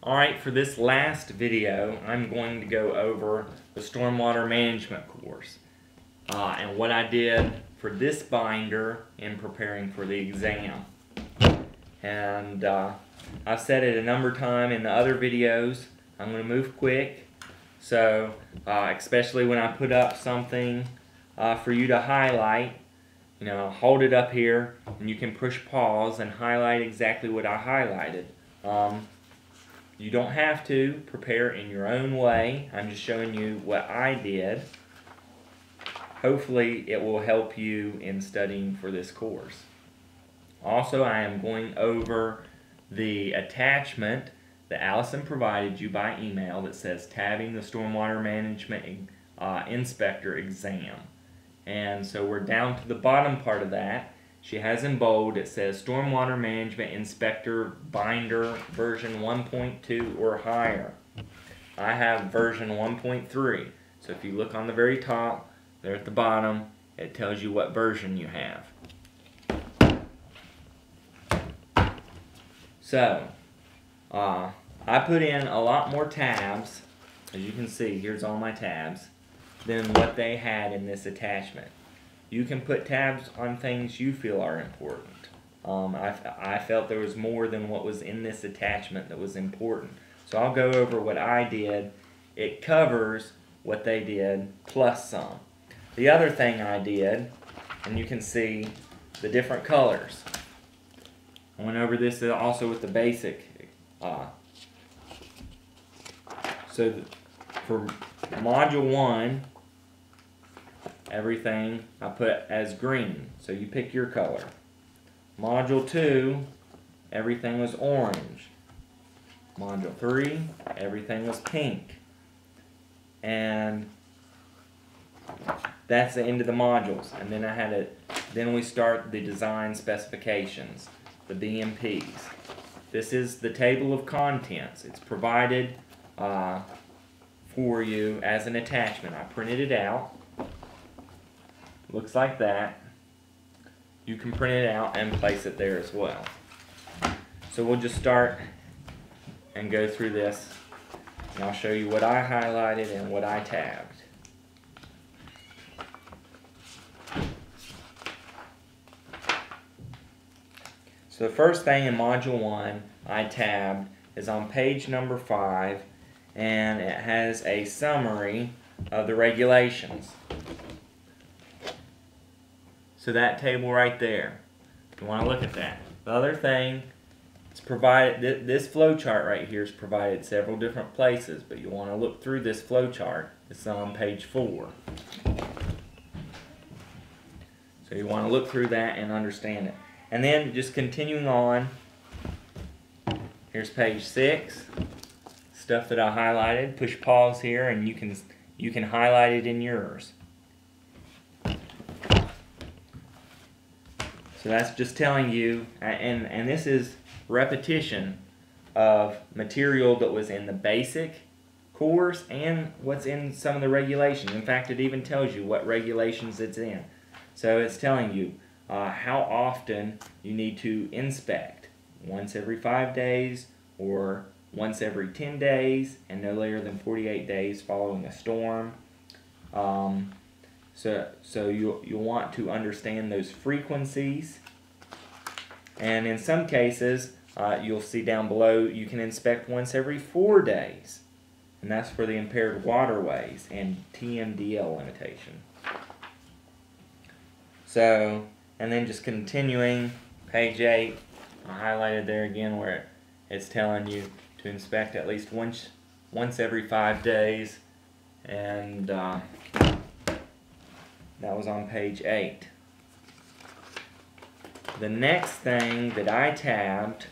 Alright, for this last video, I'm going to go over the Stormwater Management course and what I did for this binder in preparing for the exam. And I've said it a number of times in the other videos, I'm going to move quick. So, especially when I put up something for you to highlight, you know, hold it up here and you can push pause and highlight exactly what I highlighted. You don't have to prepare in your own way. I'm just showing you what I did. Hopefully it will help you in studying for this course. Also, I am going over the attachment that Allison provided you by email that says Tabbing the Stormwater Management Inspector Exam. And so we're down to the bottom part of that. She has in bold, it says Stormwater Management Inspector Binder version 1.2 or higher. I have version 1.3. So if you look on the very top, there at the bottom, it tells you what version you have. So, I put in a lot more tabs, as you can see, here's all my tabs, than what they had in this attachment. You can put tabs on things you feel are important. I felt there was more than what was in this attachment that was important. So I'll go over what I did. It covers what they did plus some. The other thing I did, and you can see the different colors. I went over this also with the basic. So for Module 1, everything I put as green, so you pick your color. Module 2, everything was orange. Module 3, everything was pink. And that's the end of the modules. And then then we start the design specifications, the BMPs. This is the table of contents. It's provided for you as an attachment. I printed it out. Looks like that. You can print it out and place it there as well. So we'll just start and go through this, and I'll show you what I highlighted and what I tabbed. So the first thing in Module 1 I tabbed is on page number 5, and it has a summary of the regulations. So that table right there, you want to look at that. The other thing, it's provided, this flow chart right here is provided several different places, but you want to look through this flow chart. It's on page 4. So you want to look through that and understand it. And then just continuing on, here's page 6, stuff that I highlighted. Push pause here and you can highlight it in yours. So that's just telling you, and this is repetition of material that was in the basic course and what's in some of the regulations. In fact, it even tells you what regulations it's in. So it's telling you how often you need to inspect. Once every 5 days or once every 10 days and no later than 48 days following a storm. So you'll want to understand those frequencies. And in some cases, you'll see down below, you can inspect once every 4 days. And that's for the impaired waterways and TMDL limitation. So, and then just continuing, page 8, I highlighted there again where it's telling you to inspect at least once every 5 days. And that was on page 8. The next thing that I tabbed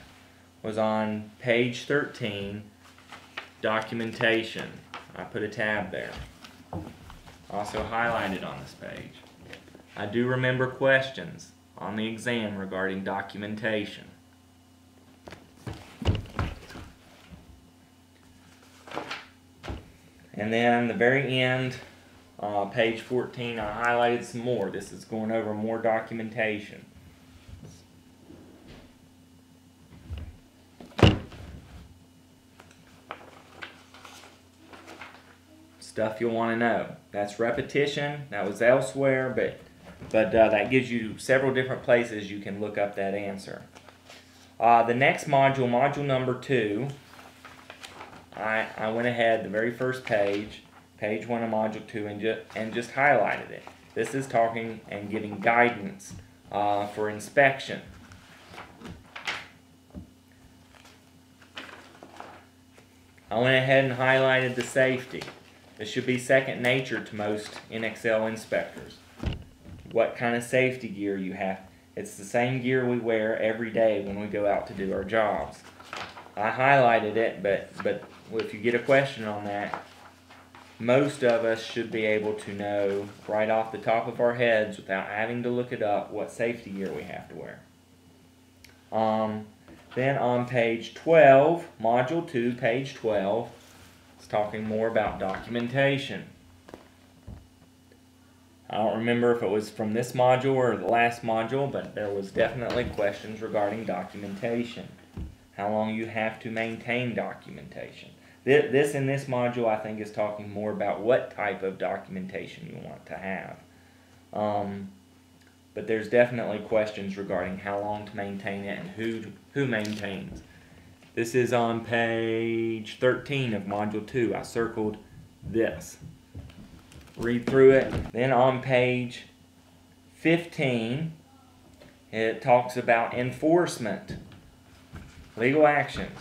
was on page 13, documentation. I put a tab there. Also highlighted on this page. I do remember questions on the exam regarding documentation. And then the very end, page 14, I highlighted some more. This is going over more documentation. stuff you'll want to know. That's repetition. That was elsewhere, but that gives you several different places you can look up that answer. The next module, module number 2, I went ahead the very first page, page 1 of module 2, and just highlighted it. This is talking and giving guidance for inspection. I went ahead and highlighted the safety. This should be second nature to most NXL inspectors. What kind of safety gear you have. It's the same gear we wear every day when we go out to do our jobs. I highlighted it, but if you get a question on that, most of us should be able to know right off the top of our heads without having to look it up what safety gear we have to wear. Then on page 12, module 2, page 12, it's talking more about documentation. I don't remember if it was from this module or the last module, but there was definitely questions regarding documentation. How long you have to maintain documentation. This in this module I think is talking more about what type of documentation you want to have. But there's definitely questions regarding how long to maintain it and who maintains. This is on page 13 of module 2. I circled this. Read through it. Then on page 15, it talks about enforcement, legal actions,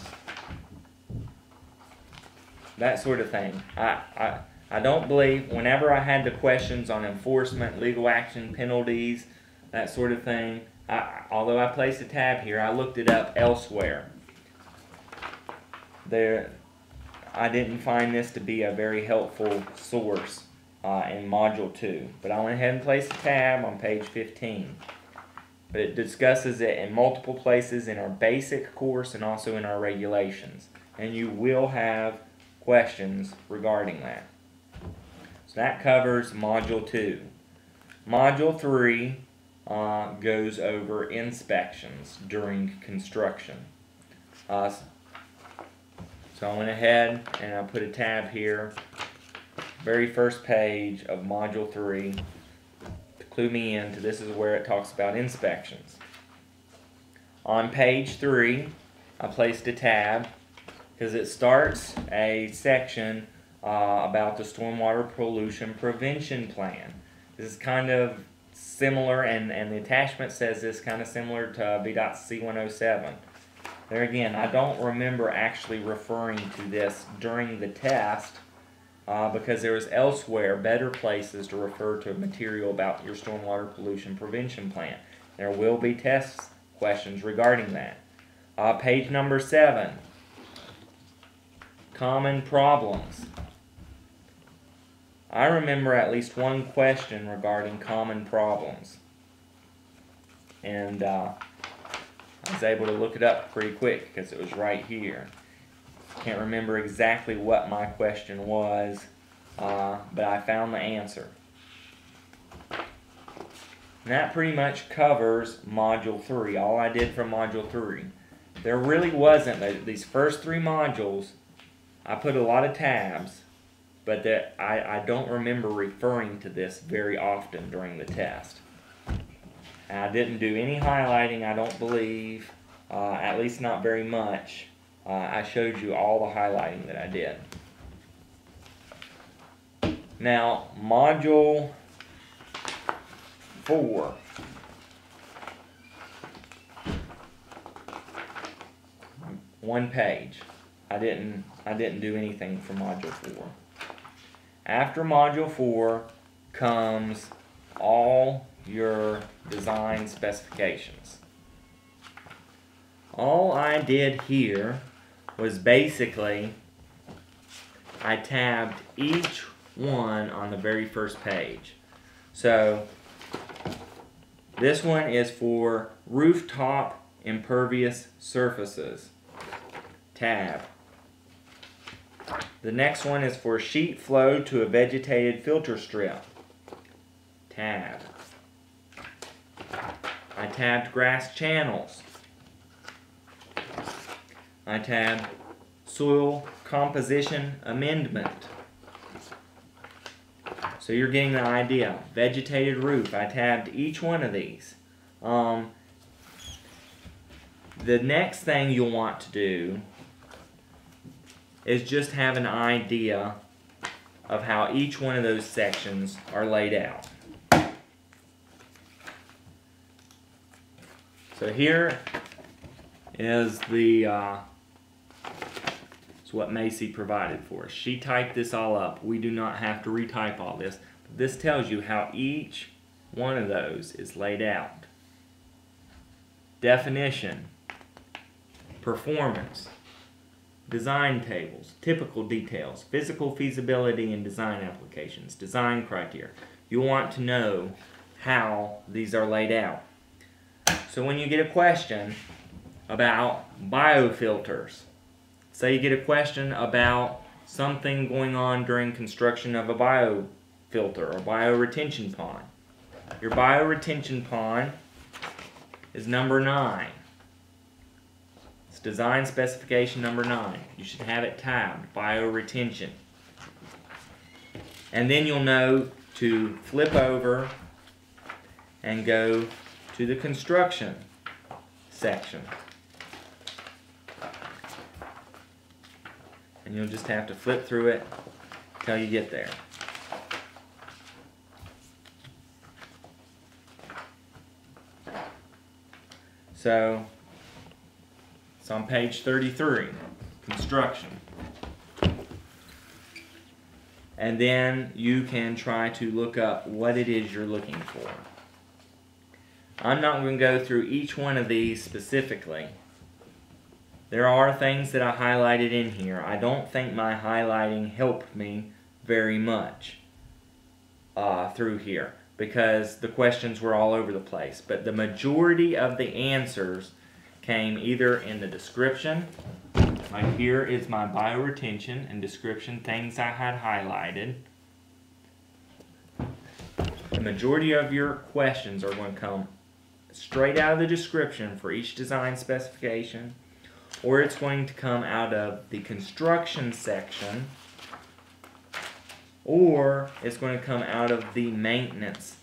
that sort of thing. I don't believe, whenever I had the questions on enforcement, legal action, penalties, that sort of thing, although I placed a tab here, I looked it up elsewhere. I didn't find this to be a very helpful source in module 2, but I went ahead and placed a tab on page 15. But it discusses it in multiple places in our basic course and also in our regulations, and you will have questions regarding that. So that covers module 2. Module 3 goes over inspections during construction. So I went ahead and I put a tab here, very first page of module 3, to clue me in to this is where it talks about inspections. On page 3, I placed a tab because it starts a section about the stormwater pollution prevention plan. This is kind of similar, and the attachment says this kind of similar to VDOT C107. There again, I don't remember actually referring to this during the test because there was elsewhere better places to refer to material about your stormwater pollution prevention plan. There will be test questions regarding that. Page number 7, common problems. I remember at least one question regarding common problems, and I was able to look it up pretty quick because it was right here. Can't remember exactly what my question was, but I found the answer. And that pretty much covers Module 3, all I did from Module 3. There really wasn't, these first 3 modules, I put a lot of tabs, but I don't remember referring to this very often during the test. And I didn't do any highlighting, I don't believe, at least not very much. I showed you all the highlighting that I did. Now, Module 4. One page. I didn't do anything for Module 4. After Module 4 comes all your design specifications. All I did here was basically I tabbed each one on the very first page. So this one is for rooftop impervious surfaces. Tab. The next one is for sheet flow to a vegetated filter strip. Tab. I tabbed grass channels. I tabbed soil composition amendment. So you're getting the idea. Vegetated roof. I tabbed each one of these. The next thing you'll want to do is just have an idea of how each one of those sections are laid out. So here is what Macy provided for us. She typed this all up. We do not have to retype all this. But this tells you how each one of those is laid out. Definition, performance, design tables, typical details, physical feasibility and design applications, design criteria. You want to know how these are laid out. So when you get a question about biofilters, say you get a question about something going on during construction of a biofilter or bioretention pond. Your bioretention pond is number 9. It's design specification number 9. You should have it tabbed, bioretention. And then you'll know to flip over and go to the construction section. And you'll just have to flip through it until you get there. So, it's on page 33, construction. And then you can try to look up what it is you're looking for. I'm not going to go through each one of these specifically. There are things that I highlighted in here. I don't think my highlighting helped me very much through here because the questions were all over the place. But the majority of the answers came either in the description, like here is my bioretention and description, things I had highlighted. The majority of your questions are going to come straight out of the description for each design specification, or it's going to come out of the construction section, or it's going to come out of the maintenance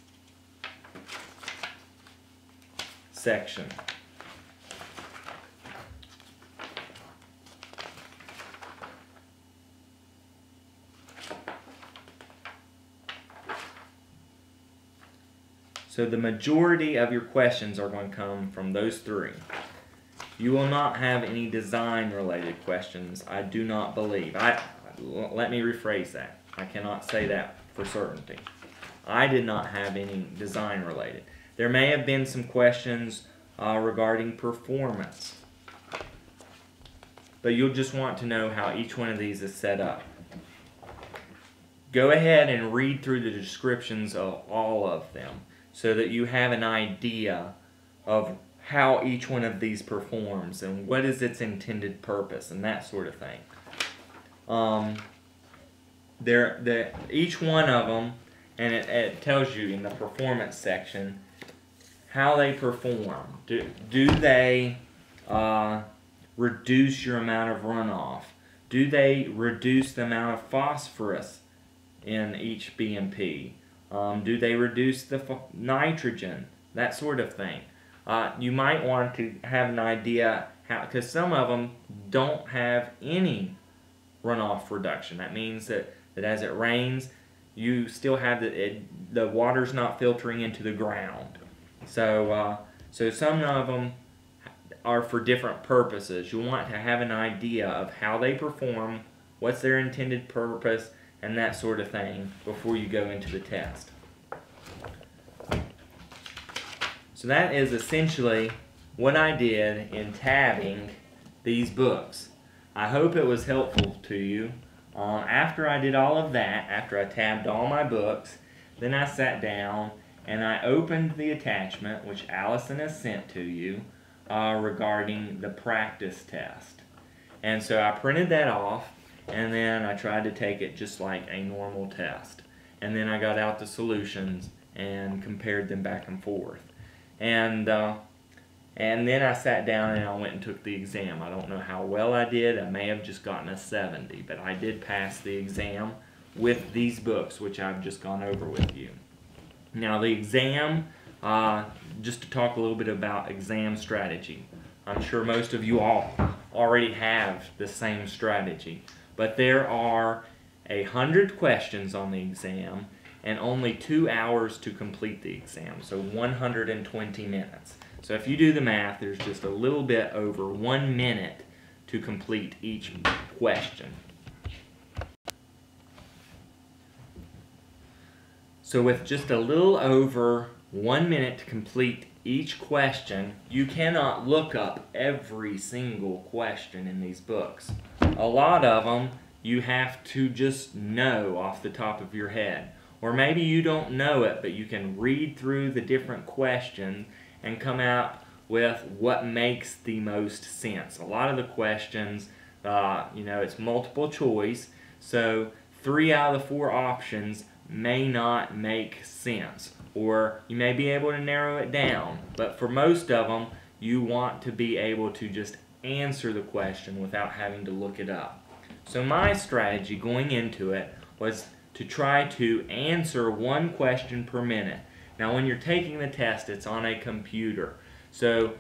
section. So the majority of your questions are going to come from those 3. You will not have any design related questions, I do not believe. Let me rephrase that. I cannot say that for certainty. I did not have any design related. There may have been some questions regarding performance. But you'll just want to know how each one of these is set up. Go ahead and read through the descriptions of all of them so that you have an idea of how each one of these performs and what is its intended purpose and that sort of thing. Each one of them, and it tells you in the performance section how they perform. Do they reduce your amount of runoff? Do they reduce the amount of phosphorus in each BMP? Do they reduce the nitrogen? That sort of thing. You might want to have an idea how, because some of them don't have any runoff reduction. That means that as it rains, you still have the water's not filtering into the ground. So some of them are for different purposes. You want to have an idea of how they perform, what's their intended purpose, and that sort of thing before you go into the test. So that is essentially what I did in tabbing these books. I hope it was helpful to you. After I did all of that, after I tabbed all my books, then I sat down and I opened the attachment which Allison has sent to you regarding the practice test. And so I printed that off, and then I tried to take it just like a normal test. And then I got out the solutions and compared them back and forth. And then I sat down and I went and took the exam. I don't know how well I did. I may have just gotten a 70, but I did pass the exam with these books, which I've just gone over with you. Now the exam, just to talk a little bit about exam strategy. I'm sure most of you all already have the same strategy, but there are 100 questions on the exam and only 2 hours to complete the exam, so 120 minutes. So if you do the math, there's just a little bit over 1 minute to complete each question. So with just a little over 1 minute to complete each question, you cannot look up every single question in these books. A lot of them you have to just know off the top of your head. Or maybe you don't know it, but you can read through the different questions and come out with what makes the most sense. A lot of the questions, it's multiple choice, so 3 out of the 4 options may not make sense, or you may be able to narrow it down, but for most of them you want to be able to just answer the question without having to look it up. So my strategy going into it was to try to answer 1 question per minute. Now when you're taking the test, it's on a computer, so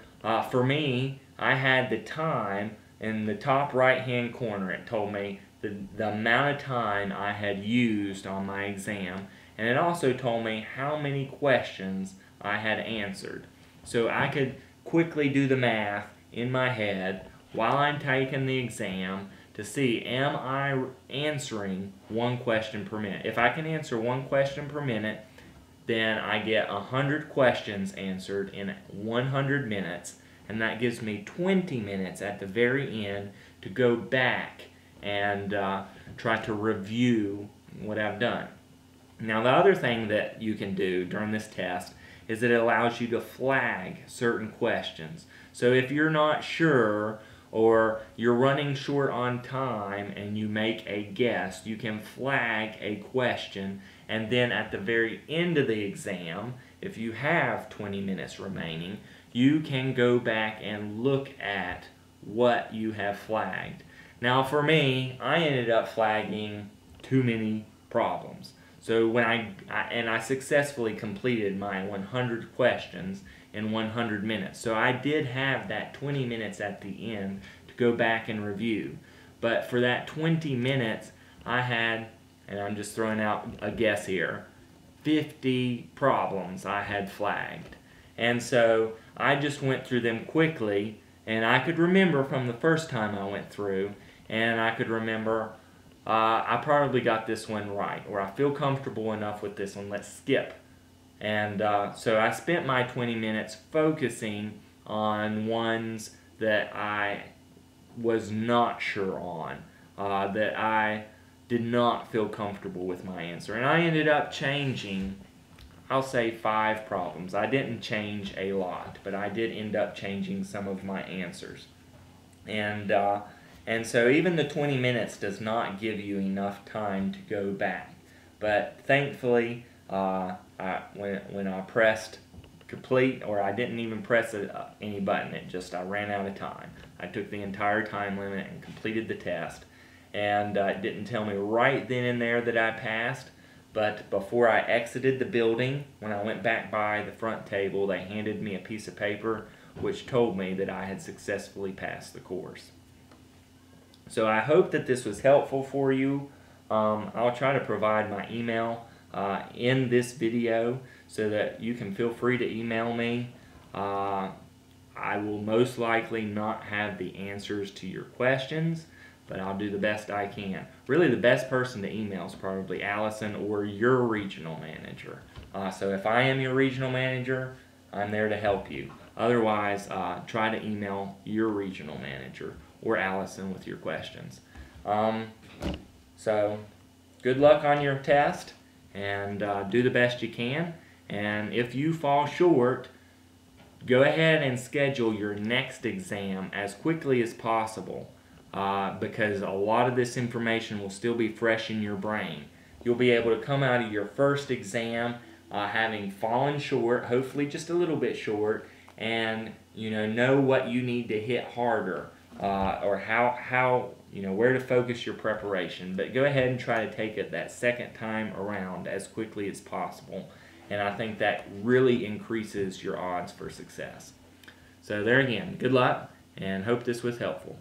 for me, I had the time in the top right hand corner. It told me the amount of time I had used on my exam, and it also told me how many questions I had answered. So I could quickly do the math in my head while I'm taking the exam to see, am I answering 1 question per minute? If I can answer 1 question per minute, then I get 100 questions answered in 100 minutes, and that gives me 20 minutes at the very end to go back and try to review what I've done. Now the other thing that you can do during this test is that it allows you to flag certain questions. So if you're not sure or you're running short on time and you make a guess, you can flag a question, and then at the very end of the exam, if you have 20 minutes remaining, you can go back and look at what you have flagged. Now for me, I ended up flagging too many problems. So when I successfully completed my 100 questions in 100 minutes. So I did have that 20 minutes at the end to go back and review. But for that 20 minutes, I had, and I'm just throwing out a guess here, 50 problems I had flagged. And so I just went through them quickly, and I could remember from the first time I went through, and I could remember I probably got this one right, or I feel comfortable enough with this one, let's skip. And so I spent my 20 minutes focusing on ones that I was not sure on, that I did not feel comfortable with my answer. And I ended up changing, I'll say 5 problems. I didn't change a lot, but I did end up changing some of my answers. And so even the 20 minutes does not give you enough time to go back. But thankfully, when I pressed complete, or I didn't even press any button, I ran out of time. I took the entire time limit and completed the test. And it didn't tell me right then and there that I passed, but before I exited the building, when I went back by the front table, they handed me a piece of paper which told me that I had successfully passed the course. So I hope that this was helpful for you. I'll try to provide my email in this video so that you can feel free to email me. I will most likely not have the answers to your questions, but I'll do the best I can. Really, the best person to email is probably Allison or your regional manager. So if I am your regional manager, I'm there to help you. Otherwise, try to email your regional manager or Allison with your questions. So good luck on your test, and do the best you can. And if you fall short, go ahead and schedule your next exam as quickly as possible, because a lot of this information will still be fresh in your brain. You'll be able to come out of your first exam having fallen short, hopefully just a little bit short, and know what you need to hit harder or how you know where to focus your preparation. But go ahead and try to take it that second time around as quickly as possible, and I think that really increases your odds for success. So there again, good luck, and hope this was helpful.